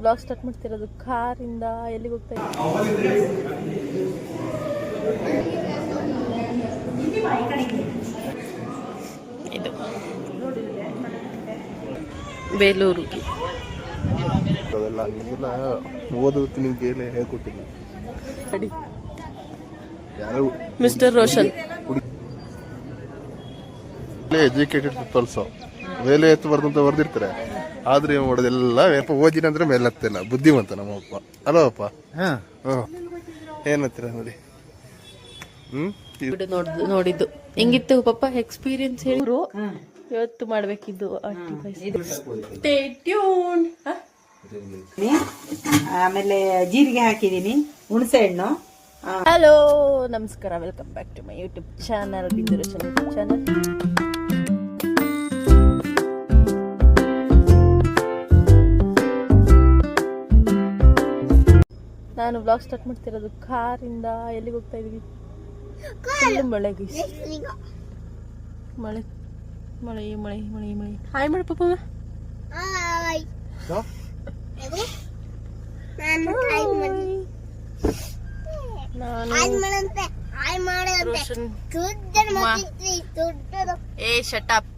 Blog start ಮಾಡ್ತಿರೋದು ಕಾರಿಂದ. ಎಲ್ಲಿಗೆ ಹೋಗ್ತಾ ಇದು ಬೇಲೂರಿಗೆ ಓದೋದಕ್ಕೆ ನಿಮ್ಗೆ ಏನು ಹೇಳ್ಕೊಟ್ಟಿಲ್ಲ ಮಿಸ್ಟರ್ ರೋಷನ್. ಎಜುಕೇಟೆಡ್ ಪೀಪಲ್ಸ್ ಮೇಲೆ ಎತ್ತಬಾರ್ದು ಅಂತ ಬರ್ದಿರ್ತಾರೆ. ಆದ್ರೆ ಏನು ಮಾಡೋದೆಲ್ಲ ಓದಿನ ಅಂದ್ರೆ ಮೇಲೆ ಹತ್ತಿಲ್ಲ. ಬುದ್ಧಿವಂತ ನಮ್ಮಪ್ಪ ಅಲ್ಲವಪ್ಪ. ಏನತ್ತೀರ ನೋಡಿ. ನೋಡಿದ್ದು ಹೆಂಗಿತ್ತು ಪಾಪ ಎಕ್ಸ್ಪೀರಿಯನ್ಸ್ ಹೇಳಿದ್ರು. ಇವತ್ತು ಮಾಡ್ಬೇಕಿದ್ದು ಆಮೇಲೆ ಜೀರಿಗೆ ಹಾಕಿದೀನಿ, ಹುಣಸೆ ಹಣ್ಣು. ಹಲೋ ನಮಸ್ಕಾರ, welcome back to my YouTube channel, Bindu Roshan YouTube channel. ನಾನು ಬ್ಲಾಗ್ ಸ್ಟಾರ್ಟ್ ಮಾಡ್ತಿರೋದು ಕಾರಿಂದ. ಎಲ್ಲಿಗೆ ಹೋಗ್ತಾ ಇದೀವಿ? ಮಳೆ ಮಳೆ ಮಳೆ ಮಳೆ ಮಳೆ ಮಳೆ. ಹಾಯ್ ಮಾಡಿ ಪಾಪ. ಏ shut up.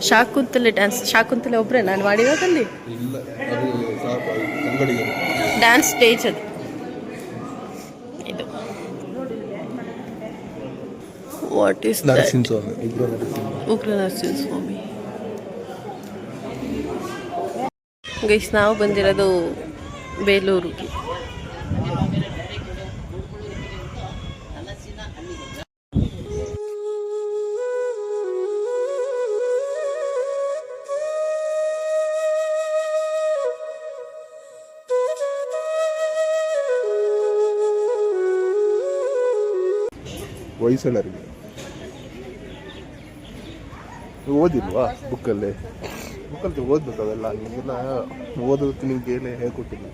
Shakuntale dance. Shakuntale ಒಬ್ರೆ ನಾನು ಮಾಡಿರೋದಲ್ಲಿ ಡ್ಯಾನ್ಸ್ ಸ್ಟೇಜ್ ಅದು. ಇದು ವಾಟ್ ಈಸ್ ಉಗ್ರ ನರಸಿಂಹ ಸ್ವಾಮಿ. ಗೈಸ್, ನಾವು ಬಂದಿರೋದು ಬೇಲೂರಿಗೆ. ವಯಸ್ಸಳರಿಗೆ ಓದಿಲ್ವಾ? ಬುಕ್ಕಲ್ಲಿ ಓದ್ಬೇಕು ಅವೆಲ್ಲ. ನಿಮಗೆಲ್ಲ ಓದೋದಕ್ಕೆ ನಿಮ್ಗೆ ಏನು ಹೇಳ್ಕೊಟ್ಟಿಲ್ಲ.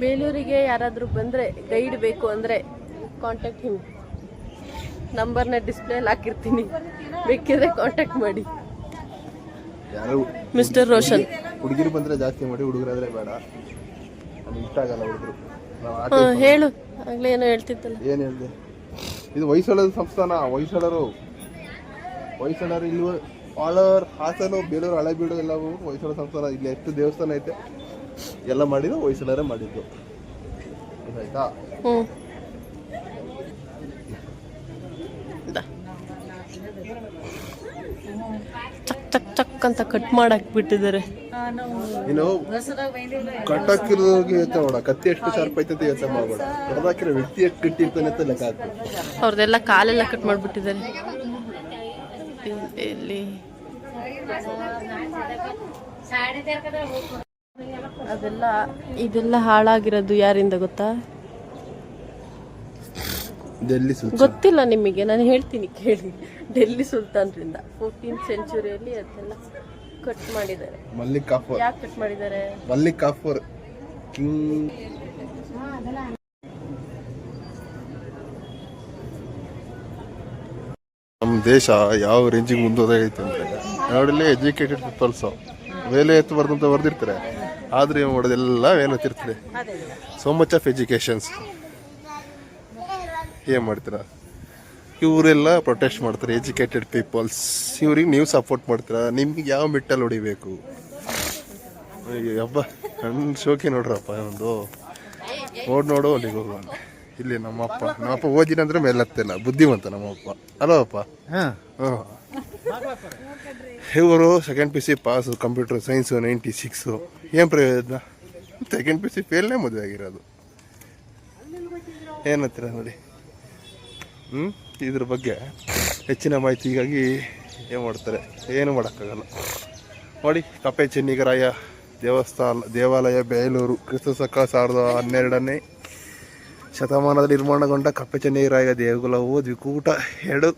ಬೇಲೂರಿಗೆ ಯಾರಾದರೂ ಬಂದರೆ ಗೈಡ್ ಬೇಕು ಅಂದರೆ ಕಾಂಟ್ಯಾಕ್ಟ್ ಹಿಮ್. ನಂಬರ್ನ ಡಿಸ್ಪ್ಲೇಲಿ ಹಾಕಿರ್ತೀನಿ, ಬೇಕಿದ್ರೆ ಕಾಂಟ್ಯಾಕ್ಟ್ ಮಾಡಿ. ಯಾರು ಮಿಸ್ಟರ್ ರೋಷನ್. ಹುಡುಗಿರು ಬಂದರೆ ಜಾಸ್ತಿ ಮಾಡಿ, ಹುಡುಗರಾದ್ರೆ ಬೇಡ. ನಮ್ಗೆ ಇಷ್ಟ ಆಗಲ್ಲ ಹುಡುಗರು. ಹೇಳು, ಆಗ್ಲೇ ಏನೋ ಹೇಳ್ತಿದ್ದಲ್ಲ. ಏನು ಹೇಳಿದೆ? ಇದು ಹೊಯ್ಸಳದ ಸಂಸ್ಥಾನ. ಹೊಯ್ಸಳರು ಇಲ್ಲಿ ಆಳರ್, ಹಾಸನ, ಬೇಲೂರು, ಹಳೆಬೀಡು ಎಲ್ಲವೂ ಹೊಯ್ಸಳ ಸಂಸ್ಥಾನ. ಇಲ್ಲಿ ಎಷ್ಟು ದೇವಸ್ಥಾನ ಐತೆ ಎಲ್ಲ ಮಾಡಿದ್ದು ಹೊಯ್ಸಳರೇ ಮಾಡಿದ್ದು. ಆಯ್ತಾ? ಚಕ್ ಚಕ್ ಚಕ್ ಅಂತ ಕಟ್ ಮಾಡಕ್ ಬಿಟ್ಟಿದ್ದಾರೆ. ಇನ್ನು ಕಟ್ಟಾಕಿರೋರಿಗೆ ಯೋಚನೆ ಮಾಡ. ಕತ್ತಿ ಎಷ್ಟು ಶಾರ್ಪ್ ಐತೆ ಅಂತ ಯೋಚನೆ ಮಾಡಬೇಡ. ಕಡ್ದಾಕಿರೋ ವ್ಯಕ್ತಿ ಎಷ್ಟು ಕಟ್ಟಿರ್ತಾನೆ ಅಂತ ಲೆಕ್ಕ ಹಾಕ್ಬೇಕು. ಅವ್ರದ್ದೆಲ್ಲ ಕಾಲೆಲ್ಲ ಕಟ್ ಮಾಡಿಬಿಟ್ಟಿದ್ದಾರೆ. ಇದೆಲ್ಲ ಹಾಳಾಗಿರೋದು ಯಾರಿಂದ ಗೊತ್ತಾ? ಡೆಲ್ಲಿ ಗೊತ್ತಿಲ್ಲ ನಿಮಗೆ, ನಾನು ಹೇಳ್ತೀನಿ ಕೇಳಿ. ಡೆಲ್ಲಿ ಸುಲ್ತಾನ್ರಿಂದ 14th ಸೆಂಚುರಿಯಲ್ಲಿ ಅದೆಲ್ಲ ಕಟ್ ಮಾಡಿದ್ದಾರೆ. ಮಲ್ಲಿಕ್ ಕಾಫೂರ್. ಯಾಕೆ ಕಟ್ ಮಾಡಿದ್ದಾರೆ? ಮಲ್ಲಿಕ್ ಕಾಫೂರ್ ಕಿಂಗ್. ನಮ್ಮ ದೇಶ ಯಾವ ರೇಂಜಿಗೆ ಮುಂದೋದೈತೆ ಅಂದ್ರೆ ನೋಡಲಿ. ಎಜುಕೇಟೆಡ್ ಪೀಪಲ್ಸ್ ಮೇಲೆ ಎತ್ತಬಾರ್ದು ಅಂತ ಬರ್ದಿರ್ತಾರೆ. ಆದ್ರೆ ಏನು ಮಾಡೋದೆಲ್ಲ ಮೇಲೆ ಹತ್ತಿರ್ತಾರೆ. So much of educations. ಏನು ಮಾಡ್ತೀರಾ? ಇವರೆಲ್ಲ ಪ್ರೊಟೆಸ್ಟ್ ಮಾಡ್ತಾರೆ, ಎಜುಕೇಟೆಡ್ ಪೀಪಲ್ಸ್. ಇವ್ರಿಗೆ ನೀವು ಸಪೋರ್ಟ್ ಮಾಡ್ತೀರಾ? ನಿಮ್ಗೆ ಯಾವ ಮೆಟ್ಟಲ್ಲಿ ಹೊಡಿಬೇಕು? ಹಬ್ಬ ನನ್ನ ಶೋಕಿ ನೋಡ್ರಪ್ಪ. ಒಂದು ನೋಡು ಅಲ್ಲಿಗೆ ಹೋಗೋಣ. ಇಲ್ಲಿ ನಮ್ಮಪ್ಪ ಓದಿನಂದ್ರೆ ಮೇಲೆ ಹತ್ತಿಲ್ಲ. ಬುದ್ಧಿವಂತ ನಮ್ಮಪ್ಪ ಅಲ್ಲವಪ್ಪ. ಇವರು second P C pass computer science 96. ಏನು ಪ್ರಯೋಜನ? ಸೆಕೆಂಡ್ ಪಿ ಸಿ ಫೇಲ್ನೇ ಮದುವೆ ಆಗಿರೋದು. ಏನಂತೀರ ನೋಡಿ. ಇದ್ರ ಬಗ್ಗೆ ಹೆಚ್ಚಿನ ಮಾಹಿತಿಗಾಗಿ ಏನು ಮಾಡ್ತಾರೆ, ಏನು ಮಾಡೋಕ್ಕಾಗಲ್ಲ ನೋಡಿ. ಕಪ್ಪೆ ಚೆನ್ನಿಗರಾಯ ದೇವಾಲಯ ಬೇಲೂರು ಕ್ರಿಸ್ತಶಕ 1012ನೇ ಶತಮಾನದಲ್ಲಿ ನಿರ್ಮಾಣಗೊಂಡ ಕಪ್ಪೆ ಚೆನ್ನಿಗರಾಯ ದೇಗುಲವು ದ್ವಿಕೂಟ 2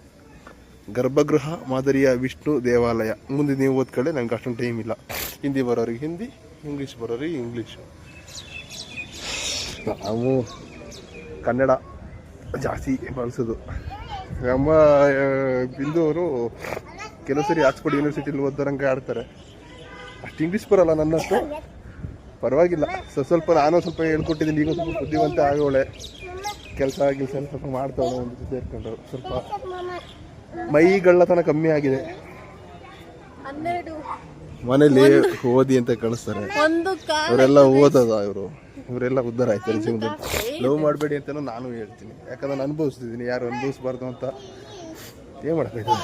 ಗರ್ಭಗೃಹ ಮಾದರಿಯ ವಿಷ್ಣು ದೇವಾಲಯ. ಮುಂದೆ ನೀವು ಓದ್ಕೊಳ್ಳಿ, ನನಗೆ ಅಷ್ಟೊಂದು ಟೈಮ್ ಇಲ್ಲ. ಹಿಂದಿ ಬರೋರಿಗೆ ಹಿಂದಿ, ಇಂಗ್ಲೀಷ್ ಬರೋರಿಗೆ ಇಂಗ್ಲೀಷು. ನಾವು ಕನ್ನಡ ಜಾಸ್ತಿ ಬಳಸೋದು. ನಮ್ಮ ಬಿಂದು ಅವರು ಕೆಲವು ಸರಿ ಆಕ್ಸ್ಫರ್ಡ್ ಯೂನಿವರ್ಸಿಟಿಲಿ ಓದೋರಂಗೆ ಆಡ್ತಾರೆ. ಅಷ್ಟು ಇಂಗ್ಲೀಷ್ ಬರೋಲ್ಲ ನನ್ನಷ್ಟು, ಪರವಾಗಿಲ್ಲ. ಸ್ವಲ್ಪ ನಾನು ಸ್ವಲ್ಪ ಹೇಳ್ಕೊಟ್ಟಿದ್ದೀನಿ. ಈಗ ಸ್ವಲ್ಪ ಬುದ್ಧಿವಂತ ಆಗೋಳೆ, ಕೆಲಸ ಸ್ವಲ್ಪ ಮಾಡ್ತಾವಳೆ ಒಂದು ಜೊತೆ ಸೇರ್ಕೊಂಡು. ಸ್ವಲ್ಪ ಮೈಗಳ್ಳತನ ಕಮ್ಮಿ ಆಗಿದೆ. ಮನೇಲಿ ಓದಿ ಅಂತ ಕಳಿಸ್ತಾರೆ. ಇವರೆಲ್ಲ ಓದೋದ ಇವರೆಲ್ಲ ಉದ್ಧಾರ ಆಯ್ತಾರೆ ಜೀವನದಲ್ಲಿ. ಲವ್ ಮಾಡಬೇಡಿ ಅಂತಲೂ ನಾನು ಹೇಳ್ತೀನಿ, ಯಾಕಂದ್ರೆ ನಾನು ಅನುಭವಿಸ್ತಿದ್ದೀನಿ. ಯಾರು ಅನುಭವಿಸ್ಬಾರ್ದು ಅಂತ ಏನು ಮಾಡ್ತಾಯಿದ್ದೀನಿ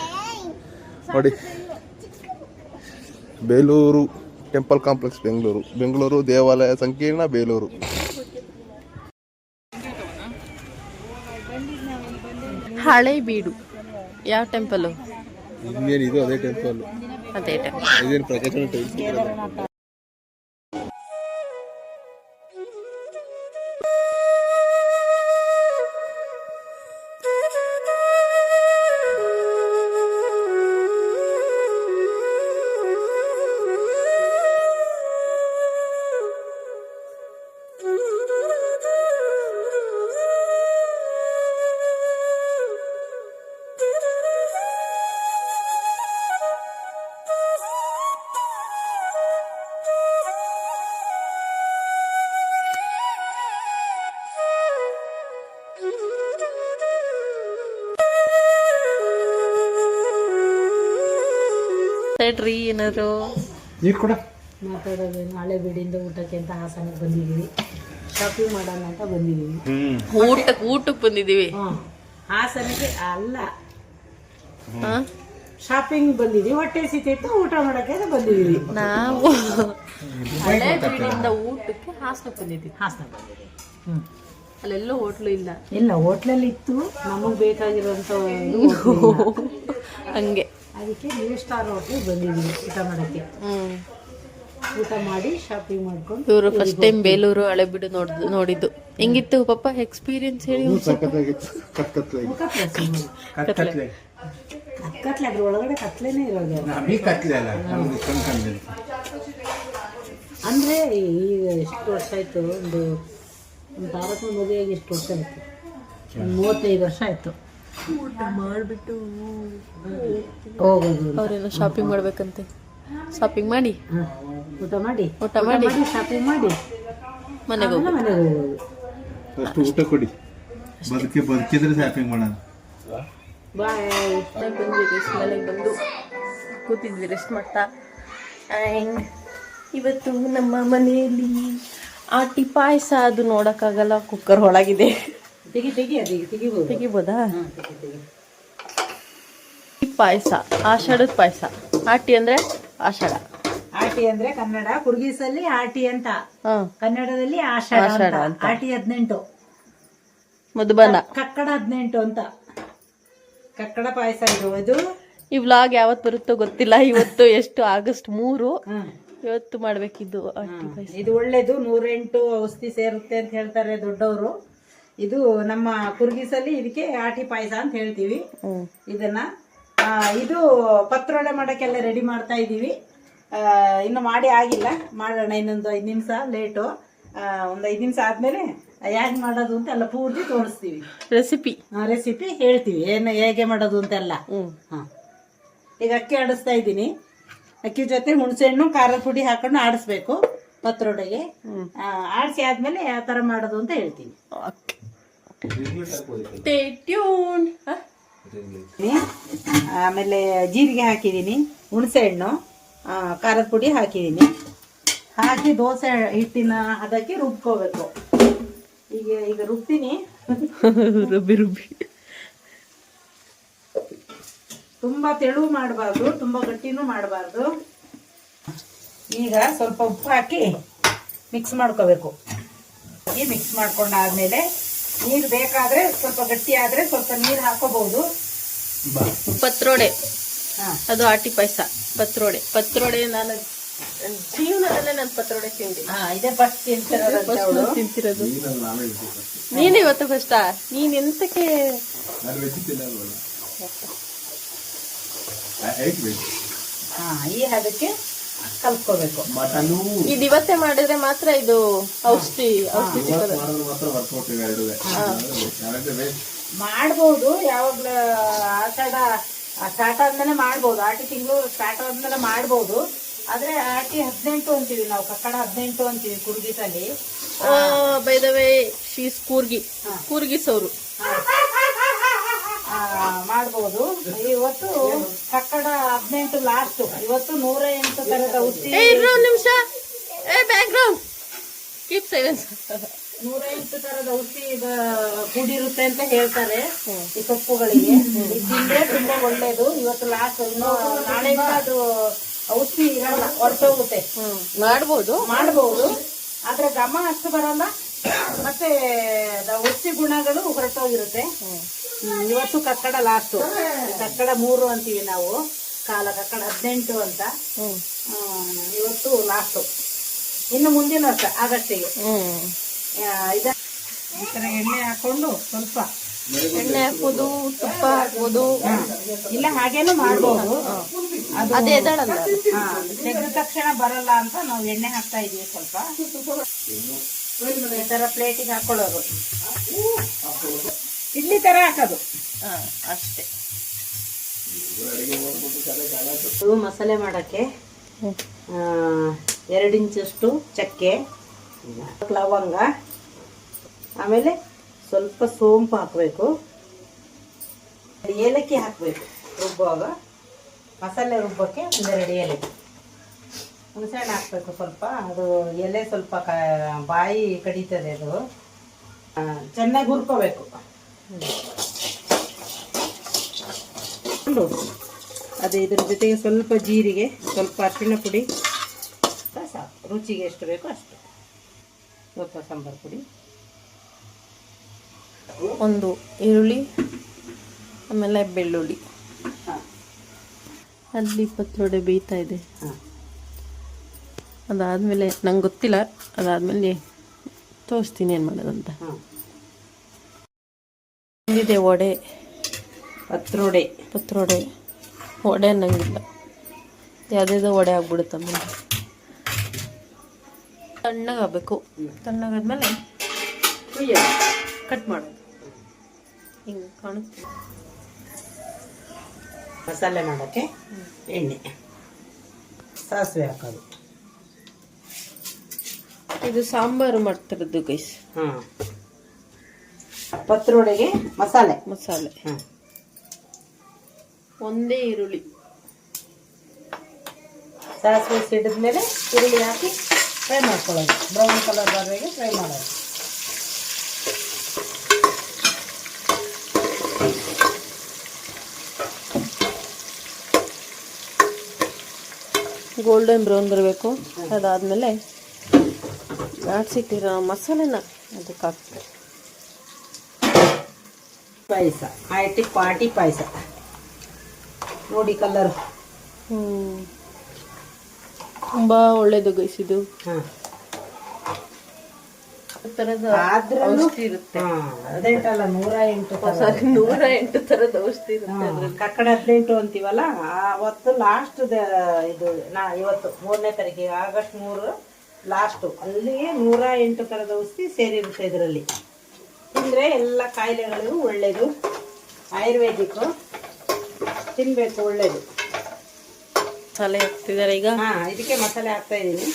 ನೋಡಿ. ಬೇಲೂರು ಟೆಂಪಲ್ ಕಾಂಪ್ಲೆಕ್ಸ್ ಬೆಂಗಳೂರು ದೇವಾಲಯ ಸಂಕೀರ್ಣ ಬೇಲೂರು. ಹಳೆ ಬೀಡು ಯಾವ ಟೆಂಪಲು? ಇನ್ನೇನಿದು ಅದೇ ಟೆಂಪಲ್. ಅದೇ ಟೆಂಪಲ್. ಇದೇನು ಪ್ರಕಾಶನ ಟೈಲ್ಸ್. ಮಾತಾಡ್ರಿ ಏನಾದ್ರು. ನೀರು ಕೂಡ ಮಾತಾಡೋದೇನು. ಹಳೆ ಬೀಡಿಂದ ಊಟಕ್ಕೆ ಅಂತ ಹಾಸನಕ್ಕೆ ಬಂದಿದ್ದೀವಿ. ಶಾಪಿಂಗ್ ಮಾಡೋಣ ಅಂತ ಬಂದಿದ್ದೀವಿ. ಊಟಕ್ಕೆ ಬಂದಿದ್ದೀವಿ. ಹಾಸನಕ್ಕೆ ಅಲ್ಲ, ಶಾಪಿಂಗ್ ಬಂದಿದ್ದೀವಿ. ಹೊಟ್ಟೆ ಸಿಕ್ಕಿತ್ತು, ಊಟ ಮಾಡೋಕ್ಕೆ ಅಂತ ಬಂದಿದ್ದೀವಿ. ನಾವು ಹಳೆ ಬೀಡಿಂದ ಊಟಕ್ಕೆ ಹಾಸನಕ್ಕೆ ಬಂದಿದ್ದೀವಿ. ಅಲ್ಲೆಲ್ಲೋ ಹೋಟ್ಲು ಇಲ್ಲ. ಹೋಟ್ಲಲ್ಲಿ ಇತ್ತು, ನಮಗೆ ಬೇಕಾಗಿರೋಂಥ ಹಂಗೆ. ಅದಕ್ಕೆ ನ್ಯೂ ಸ್ಟಾರ್ ಹೋಟ್ಲಿಗೆ ಬಂದಿದ್ದೀವಿ ಊಟ ಮಾಡೋಕ್ಕೆ. ಊಟ ಮಾಡಿ ಶಾಪಿಂಗ್ ಮಾಡ್ಕೊಂಡು. ಇವರು ಫಸ್ಟ್ ಟೈಮ್ ಬೇಲೂರು ಹಳೆಬೀಡು ನೋಡಿದ್ದು. ಹೆಂಗಿತ್ತು ಪಾಪ ಎಕ್ಸ್ಪೀರಿಯನ್ಸ್ ಹೇಳಿ? ಕತ್ಲೆ ಅದ್ರ ಒಳಗಡೆ ಕತ್ಲೆನೇ ಇರೋದು. ಅಂದ್ರೆ ಈಗ ಎಷ್ಟು ವರ್ಷ ಆಯ್ತು, ಒಂದು ತಾರಕ ಮದುವೆಗೆ ಎಷ್ಟು ವರ್ಷ ಆಯ್ತು? 35 ವರ್ಷ ಆಯ್ತು. ಊಟ ಮಾಡಿಬಿಟ್ಟು ಹೋಗೋದು. ಅವರೆಲ್ಲ ಶಾಪಿಂಗ್ ಮಾಡ್ಬೇಕಂತೆ. ಶಾಪಿಂಗ್ ಮಾಡಿ ಊಟ ಮಾಡಿ ಶಾಪಿಂಗ್ ಮಾಡಿ ಮನೆಗೆ ಹೋಗೋದು. ಅಷ್ಟು ಊಟ ಕೊಡಿ, ಬದುಕಿದ್ರೆ ಶಾಪಿಂಗ್ ಮಾಡೋಣ. ಬಾಯ್. ಬಂದ್ವಿ, ಮನೆಗೆ ಬಂದು ಕೂತಿದ್ವಿ ರೆಸ್ಟ್ ಮಾಡ್ತಾ. ಇವತ್ತು ನಮ್ಮ ಮನೆಯಲ್ಲಿ ಆಟಿ ಪಾಯಸ. ಅದು ನೋಡೋಕ್ಕಾಗಲ್ಲ, ಕುಕ್ಕರ್ ಒಳಗಿದೆ. ತೆಗಿಬೋದಾ? ಪಾಯಸ, ಆಷಾಢದ ಪಾಯಸ. ಆಟಿ ಅಂದ್ರೆ ಆಷಾಢ. ಆಟಿ ಅಂದ್ರೆ ಕನ್ನಡ, ಕುರ್ಗೀಸಲ್ಲಿ ಆಟಿ ಅಂತ, ಕನ್ನಡದಲ್ಲಿ ಆಷಾಢ ಅಂತ. ಆಟಿ 18, ಮಧುಬನ. ಕಕ್ಕಡ 18 ಅಂತ. ಕಕ್ಕಡ ಪಾಯಸ ಇದು. ಈ ವ್ಲಾಗ್ ಯಾವತ್ತು ಬರುತ್ತೋ ಗೊತ್ತಿಲ್ಲ. ಇವತ್ತು ಎಷ್ಟು? ಆಗಸ್ಟ್ 3. ಇವತ್ತು ಮಾಡ್ಬೇಕಿದ್ದು ಆಟಿ ಪಾಯಸ. ಇದು ಒಳ್ಳೇದು, 108 ಔಷಧಿ ಸೇರುತ್ತೆ ಅಂತ ಹೇಳ್ತಾರೆ ದೊಡ್ಡವರು. ಇದು ನಮ್ಮ ಕುರ್ಗಿಸಲ್ಲಿ ಇದಕ್ಕೆ ಆಟಿ ಪಾಯಸ ಅಂತ ಹೇಳ್ತೀವಿ ಇದನ್ನ. ಇದು ಪತ್ರೊಡೆ ಮಾಡೋಕ್ಕೆಲ್ಲ ರೆಡಿ ಮಾಡ್ತಾ ಇದ್ದೀವಿ. ಇನ್ನು ಮಾಡಿ ಆಗಿಲ್ಲ, ಮಾಡೋಣ ಇನ್ನೊಂದು 5 ನಿಮಿಷ ಲೇಟು. ಒಂದು 5 ನಿಮಿಷ ಆದ್ಮೇಲೆ ಹೇಗೆ ಮಾಡೋದು ಅಂತ ಎಲ್ಲ ಪೂರ್ತಿ ತೋರಿಸ್ತೀವಿ. ರೆಸಿಪಿ ಹೇಳ್ತೀವಿ, ಏನು ಹೇಗೆ ಮಾಡೋದು ಅಂತೆಲ್ಲ. ಈಗ ಅಕ್ಕಿ ಆಡಿಸ್ತಾ ಇದ್ದೀನಿ. ಅಕ್ಕಿ ಜೊತೆ ಹುಣಸೆಹಣ್ಣು, ಖಾರದ ಪುಡಿ ಹಾಕೊಂಡು ಆಡಿಸ್ಬೇಕು ಪತ್ರೊಡೆಗೆ. ಆಡಿಸಿ ಆದ್ಮೇಲೆ ಯಾವ ಥರ ಮಾಡೋದು ಅಂತ ಹೇಳ್ತೀನಿ. ಆಮೇಲೆ ಜೀರಿಗೆ ಹಾಕಿದ್ದೀನಿ, ಹುಣಸೆಹಣ್ಣು, ಖಾರದ ಪುಡಿ ಹಾಕಿದ್ದೀನಿ. ಹಾಕಿ ದೋಸೆ ಹಿಟ್ಟಿನ ಅದಕ್ಕೆ ರುಬ್ಕೋಬೇಕು. ಈಗ ರುಬ್ತೀನಿ. ರುಬ್ಬಿ ತುಂಬಾ ತೆಳು ಮಾಡಬಾರ್ದು, ತುಂಬಾ ಗಟ್ಟಿನೂ ಮಾಡಬಾರ್ದು. ಈಗ ಸ್ವಲ್ಪ ಉಪ್ಪು ಹಾಕಿ ಮಿಕ್ಸ್ ಮಾಡ್ಕೋಬೇಕು. ಮಿಕ್ಸ್ ಮಾಡ್ಕೊಂಡಾದ್ಮೇಲೆ ನೀರು ಬೇಕಾದ್ರೆ ಸ್ವಲ್ಪ ಗಟ್ಟಿ ಆದ್ರೆ ಸ್ವಲ್ಪ ನೀರು ಹಾಕೋಬಹುದು. ಪತ್ರೊಡೆ, ಅದು ಆಟಿ ಪಾಯಸ. ಪತ್ರೊಡೆ ನಾನು ಜೀವನದಲ್ಲೇ ನಾನು ಪತ್ರೊಡೆ ತಿಂದಿ. ಇದೇ ಫಸ್ಟ್ ತಿಂತಿರೋದು. ನೀನು ಇವತ್ತು ಫಸ್ಟಾ? ನೀನ್ ಎಂತಕ್ಕೆ ಈ ಹದಕ್ಕೆ ಕಲ್ಸ್ಕೋಬೇಕು. ಇದು ಇವತ್ತೇ ಮಾಡಿದ್ರೆ ಮಾತ್ರ ಇದು ಔಷಧಿ ಸಿಗೋದು. ಮಾಡ್ಬೋದು, ಯಾವಾಗ್ಲೂ ಆಷಾಢ ಸ್ಟಾರ್ಟ್ ಆದ್ಮೇಲೆ ಮಾಡ್ಬೋದು. ಆಟಿ ತಿಂಗಳು ಸ್ಟಾರ್ಟ್ ಆದ್ಮೇಲೆ ಮಾಡ್ಬೋದು. ಆದ್ರೆ ಆಟಿ 18 ಅಂತೀವಿ ನಾವು, ಕಕ್ಕಡ 18 ಅಂತೀವಿ ಕುರ್ಗಿಸಲ್ಲಿ. ಬೈ ದ ವೇ ಶೀಸ್ ಕೂರ್ಗಿಸೋರು ಮಾಡ್ಬೋದು. ಇವತ್ತು ಕಕ್ಕಡ 18 ಲಾಸ್ಟ್. ಇವತ್ತು 108 ತರದ ಔಷಧಿ. 108 ತರದ ಔಷಧಿ ಕೂಡಿರುತ್ತೆ ಅಂತ ಹೇಳ್ತಾರೆ ಈ ಸೊಪ್ಪುಗಳಿಗೆ. ತಿಂದ್ರೆ ತುಂಬಾ ಒಳ್ಳೇದು. ಇವತ್ತು ಲಾಸ್ಟ್. ಇನ್ನು ನಾಳೆಯಿಂದ ಅದು ಔಷಧಿ ಇರಲ್ಲ, ಹೊರಟೋಗುತ್ತೆ. ಮಾಡ್ಬೋದು ಆದ್ರೆ ಘಮ ಅಷ್ಟು ಬರಲ್ಲ, ಮತ್ತೆ ಔಷಧಿ ಗುಣಗಳು ಹೊರಟೋಗಿರುತ್ತೆ. ಇವತ್ತು ಕಕ್ಕಡ ಲಾಸ್ಟ್. ಕಕ್ಕಡ 3 ಅಂತೀವಿ ನಾವು, ಕಕ್ಕಡ 18 ಅಂತ. ಇವತ್ತು ಲಾಸ್ಟ್. ಇನ್ನು ಮುಂದಿನ ವರ್ಷ ಆಗಸ್ಟಿಗೆ ಈ ತರ ಎಣ್ಣೆ ಹಾಕೊಂಡು ಸ್ವಲ್ಪ ಎಣ್ಣೆ ಹಾಕೋದು, ತುಪ್ಪ ಹಾಕೋದು, ಇಲ್ಲ ಹಾಗೇನು ಮಾಡ್ಬೋದು. ಅದೇ ಎದಳಲ್ಲ, ತೆಗೆದ ತಕ್ಷಣ ಬರಲ್ಲ ಅಂತ ನಾವು ಎಣ್ಣೆ ಹಾಕ್ತಾ ಇದೀವಿ. ಸ್ವಲ್ಪ ಈ ತರ ಪ್ಲೇಟಿಗೆ ಹಾಕೊಳ್ಳೋದು, ಇಡ್ಲಿ ತರ ಹಾಕೋದು ಅಷ್ಟೇ. ಮಸಾಲೆ ಮಾಡಕ್ಕೆ 2 ಇಂಚಷ್ಟು ಚಕ್ಕೆ, ಲವಂಗ, ಆಮೇಲೆ ಸ್ವಲ್ಪ ಸೋಂಪು ಹಾಕಬೇಕು, ಏಲಕ್ಕಿ ಹಾಕಬೇಕು. ರುಬ್ಬುವಾಗ ಮಸಾಲೆ ರುಬ್ಬಕ್ಕೆ 2 ಏಲಕ್ಕಿ, ಹುಣಸೆಹಣ್ಣು ಹಾಕಬೇಕು ಸ್ವಲ್ಪ. ಅದು ಎಲೆ ಸ್ವಲ್ಪ ಬಾಯಿ ಕಡಿತದೆ. ಅದು ಚೆನ್ನಾಗಿ ಹುರ್ಕೋಬೇಕು. ಅದು ಇದ್ರ ಜೊತೆಗೆ ಸ್ವಲ್ಪ ಜೀರಿಗೆ, ಸ್ವಲ್ಪ ಅರಿಶಿಣ ಪುಡಿ ಸಾಕು. ರುಚಿಗೆ ಎಷ್ಟು ಬೇಕೋ ಅಷ್ಟು. ಸ್ವಲ್ಪ ಸಾಂಬಾರು ಪುಡಿ, ಒಂದು ಈರುಳ್ಳಿ, ಆಮೇಲೆ ಬೆಳ್ಳುಳ್ಳಿ. ಅಲ್ಲಿ ಪತ್ರೊಡೆ ಬೇಯ್ತಾ ಇದೆ. ಅದಾದಮೇಲೆ ನಂಗೆ ಗೊತ್ತಿಲ್ಲ, ಅದಾದಮೇಲೆ ತೋರಿಸ್ತೀನಿ ಏನು ಮಾಡೋದಂತ. ಇದೆ ವಡೆ, ಪತ್ರೊಡೆ ವಡೆ ಅನ್ನಂಗಿಲ್ಲ, ಯಾವುದೇದೋ ವಡೆ ಆಗ್ಬಿಡುತ್ತೆ. ಆಮೇಲೆ ತಣ್ಣಗಾಗಬೇಕು. ತಣ್ಣಗಾದ್ಮೇಲೆ ಕಟ್ ಮಾಡೋದು. ಹಿಂಗೆ ಕಾಣುತ್ತೆ. ಮಸಾಲೆ ಮಾಡೋಕ್ಕೆ ಎಣ್ಣೆ, ಸಾಸಿವೆ ಹಾಕೋದು. ಇದು ಸಾಂಬಾರು ಮಾಡ್ತಿರೋದು ಗೈಸ್. ಪತ್ರೊಡೆಗೆ ಮಸಾಲೆ. ಒಂದೇ ಈರುಳ್ಳಿ, ಸಾಸಿವೆ ಸಿಡಿದ್ಮೇಲೆ ಈರುಳ್ಳಿ ಹಾಕಿ ಫ್ರೈ ಮಾಡ್ಕೊಳ್ಳೋದು. ಬ್ರೌನ್ ಕಲರ್ ಬರೋವರೆಗೆ ಫ್ರೈ ಮಾಡೋದು. ಗೋಲ್ಡನ್ ಬ್ರೌನ್ ಬರಬೇಕು. ಅದಾದಮೇಲೆ ಆಡ್ಸಿಟ್ಟಿರೋ ಮಸಾಲೆನ ಅದಕ್ಕೆ ಹಾಕ್ತಾರೆ. ಪಾಯಸ, ಪಾಟಿ ಪಾಯಸ ನೋಡಿ, ಕಲರ್ ತುಂಬ ಒಳ್ಳೇದು ಗೈಸ್. ಇದು ಔಷಧಿ ಇರುತ್ತೆ. 108 ತರದ ಔಷಧಿ ಇರುತ್ತೆ. ಕಕ್ಕಡ 18 ಅಂತೀವಲ್ಲ, ಅವತ್ತು ಲಾಸ್ಟ್. ಇದು ಇವತ್ತು 3ನೇ ತಾರೀಕಿಗೆ, ಆಗಸ್ಟ್ 3 ಲಾಸ್ಟ್. ಅಲ್ಲಿಗೆ 108 ತರದ ಔಷಧಿ ಸೇರಿರುತ್ತೆ ಇದರಲ್ಲಿ. ತಿಂದರೆ ಎಲ್ಲ ಕಾಯಿಲೆಗಳಿಗೂ ಒಳ್ಳೇದು. ಆಯುರ್ವೇದಿಕ್ ತಿನ್ಬೇಕು, ಒಳ್ಳೇದು. ಮಸಾಲೆ ಹಾಕ್ತಿದ್ದಾರೆ ಈಗ. ಇದಕ್ಕೆ ಮಸಾಲೆ ಹಾಕ್ತಾ ಇದ್ದೀನಿ.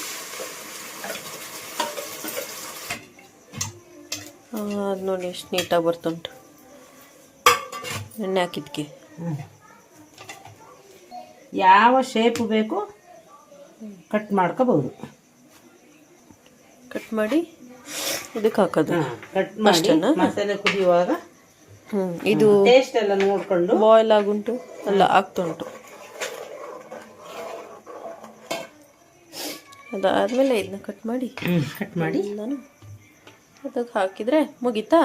ಅದು ನೋಡಿ ಎಷ್ಟು ನೀಟಾಗಿ ಬರ್ತುಂಟು ಎಣ್ಣೆ ಹಾಕಿದ್ಕೆ. ಯಾವ ಶೇಪ್ ಬೇಕು ಕಟ್ ಮಾಡ್ಕೋಬಹುದು. ಕಟ್ ಮಾಡಿ ಇದಕ್ಕೆ ಹಾಕೋದು. ಕಟ್ ಮಾಡಿ ಮಸಾಲೆ ಕುದಿಯುವಾಗ ಇದು ಟೇಸ್ಟ್ ಎಲ್ಲ ನೋಡ್ಕೊಂಡು ಬಾಯ್ಲ್ ಆಗುಂಟು ಎಲ್ಲ ಆಗ್ತುಂಟು. ಅದಾದ್ಮೇಲೆ ಇದನ್ನ ಕಟ್ ಮಾಡಿ ನಾನು ಅದಕ್ಕೆ ಹಾಕಿದ್ರೆ ಮುಗೀತಾ?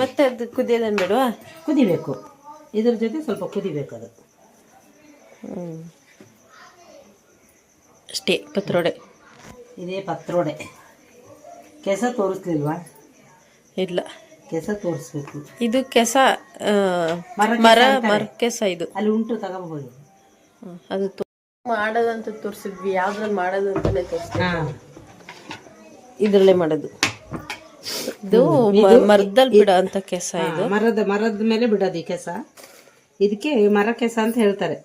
ಮತ್ತೆ ಅದು ಕುದಿಯೋದನ್ ಬೇಡವಾ? ಕುದಿಬೇಕು, ಇದ್ರ ಜೊತೆ ಸ್ವಲ್ಪ ಕುದಿಬೇಕು ಅದು. ಅಷ್ಟೇ ಪತ್ರೊಡೆ. ಇದೇ ಪತ್ರೊಡೆ. ಕೆಸ ತೋರಿಸ್ಲಿಲ್ವಾ? ಇಲ್ಲ, ಕೆಸ ತೋರಿಸ್ಬೇಕು. ಇದು ಕೆಸ, ಮರ ಕೆಸ ಇದು ಅಲ್ಲಿ ಉಂಟು, ತಗೋಬಹುದು. ಅದು ಮಾಡೋದಂತ ತೋರಿಸಿದ್ವಿ. ಯಾವ್ದ್ರಲ್ಲಿ ಮಾಡೋದು ಅಂತಾನೆ ತೋರಿಸ್ತೀವಿ. ಇದ್ರಲ್ಲೇ ಮಾಡೋದು. ಇದು ಮರದಲ್ಲಿ ಬಿಡೋ ಅಂತ ಕೆಸ. ಇದು ಮರದ ಮೇಲೆ ಬಿಡೋದು ಈ ಕೆಸ. ಇದಕ್ಕೆ ಮರ ಕೆಸ ಅಂತ ಹೇಳ್ತಾರೆ.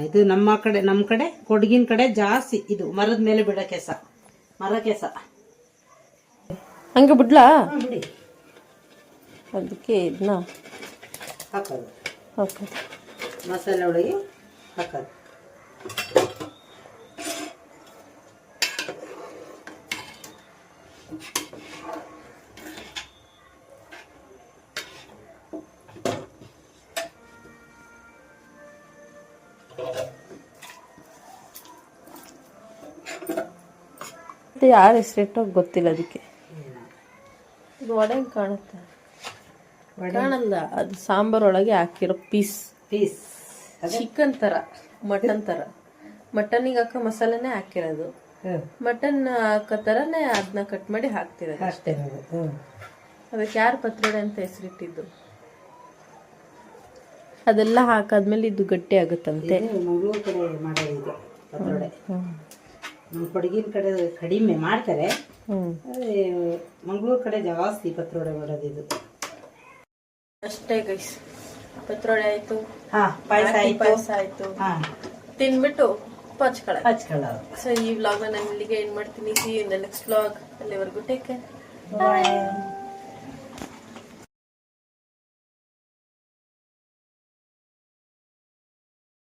ಇದು ನಮ್ಮ ಕಡೆ ಕೊಡಗಿನ ಕಡೆ ಜಾಸ್ತಿ ಇದು ಮರದ ಮೇಲೆ ಬಿಡೋ ಕೆಸ, ಮರ ಕೆಸ. ಹಂಗೆ ಬಿಡ್ಲಾ? ಬಿಡಿ. ಅದಕ್ಕೆ ಇದನ್ನ ಹಾಕೋದು, ಓಕೆ, ಮಸಾಲೆ ಒಳಗೆ ಹಾಕೋದು. ಯಾರ ಹೆಸರಿಟ್ಟೋ ಗೊತ್ತಿಲ್ಲ ಅದಕ್ಕೆ. ಇದು ವಡೆ ಕಾಣುತ್ತೆ, ಕಾಣಲ್ಲ. ಅದು ಸಾಂಬಾರ್ ಒಳಗೆ ಹಾಕಿರೋ ಪೀಸ್ ಚಿಕನ್ ತರ, ಮಟನ್ ತರ. ಮಟನ್ನಿಗೆ ಹಾಕೋ ಮಸಾಲೆನೇ ಹಾಕಿರೋದು. ಮಟನ್ ಹಾಕೋ ತರನೇ ಅದನ್ನ ಕಟ್ ಮಾಡಿ ಹಾಕ್ತಿರೋದು ಅಷ್ಟೇ. ಅದಕ್ಕೆ ಯಾರು ಪತ್ರೊಡೆ ಅಂತ ಹೆಸರಿಟ್ಟಿದ್ದು. ಅದೆಲ್ಲ ಹಾಕಾದ್ಮೇಲೆ ಇದು ಗಟ್ಟಿ ಆಗುತ್ತಂತೆ. ಮಂಗಳೂರು ಕಡೆ ಮಾಡೋದು ಪತ್ರೊಡೆ. ನಮ್ಮ ಕೊಡಗಿನ ಕಡೆ ಕಡಿಮೆ ಮಾಡ್ತಾರೆ, ಮಂಗಳೂರು ಕಡೆ ಜಾಸ್ತಿ ಪತ್ರೊಡೆ ಮಾಡೋದು ಇದು. ಅಷ್ಟೇ ಗೈಸ್, ಪತ್ರೊಡೆ ಆಯ್ತು, ಪಾಯಸ ಆಯ್ತು. ತಿನ್ಬಿಟ್ಟು ಹಚ್ಕೊಳ್ಳ. ಸೊ ಈ ವ್ಲಾಗ್ನ ನಾನು ಇಲ್ಲಿಗೆ ಏನ್ ಮಾಡ್ತೀನಿ. See you in the next vlog. ಅಲ್ಲಿವರೆಗೂ ಟೇಕ್ ಕೇರ್.